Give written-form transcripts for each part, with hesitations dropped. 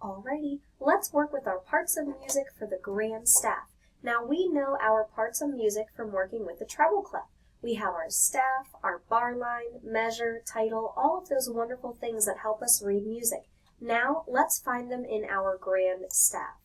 Alrighty, let's work with our parts of music for the Gradnd Staff. Now we know our parts of music from working with the treble clef. We have our staff, our barline, measure, title, all of those wonderful things that help us read music. Now let's find them in our Gradnd Staff.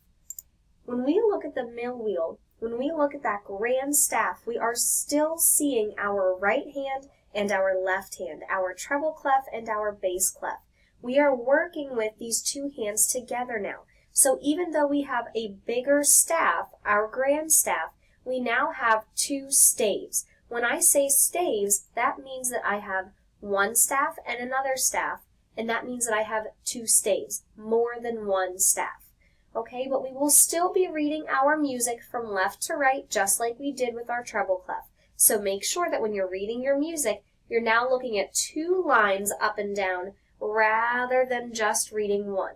When we look at the mill wheel, when we look at that Gradnd Staff, we are still seeing our right hand and our left hand, our treble clef and our bass clef. We are working with these two hands together now. So even though we have a bigger staff, our Gradnd Staff, we now have two staves. When I say staves, that means that I have one staff and another staff, and that means that I have two staves, more than one staff. Okay, but we will still be reading our music from left to right, just like we did with our treble clef. So make sure that when you're reading your music, you're now looking at two lines up and down, rather than just reading one.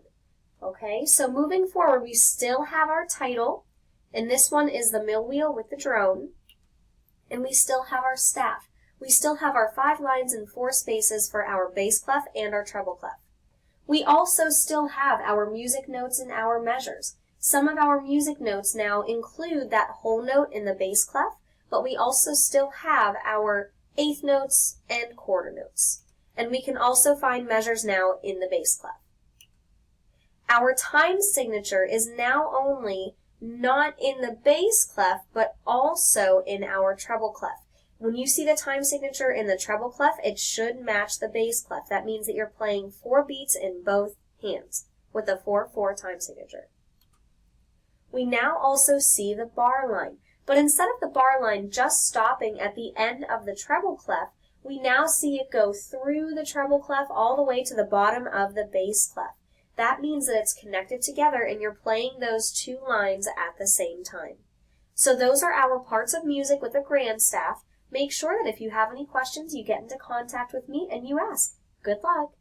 Okay, so moving forward, we still have our title, and this one is the mill wheel with the drone, and we still have our staff. We still have our 5 lines and 4 spaces for our bass clef and our treble clef. We also still have our music notes and our measures. Some of our music notes now include that whole note in the bass clef, but we also still have our eighth notes and quarter notes. And we can also find measures now in the bass clef. Our time signature is now only not in the bass clef, but also in our treble clef. When you see the time signature in the treble clef, it should match the bass clef. That means that you're playing 4 beats in both hands with a 4/4 time signature. We now also see the bar line, but instead of the bar line just stopping at the end of the treble clef, we now see it go through the treble clef all the way to the bottom of the bass clef. That means that it's connected together and you're playing those two lines at the same time. So those are our parts of music with the Gradnd Staff. Make sure that if you have any questions, you get into contact with me and you ask. Good luck!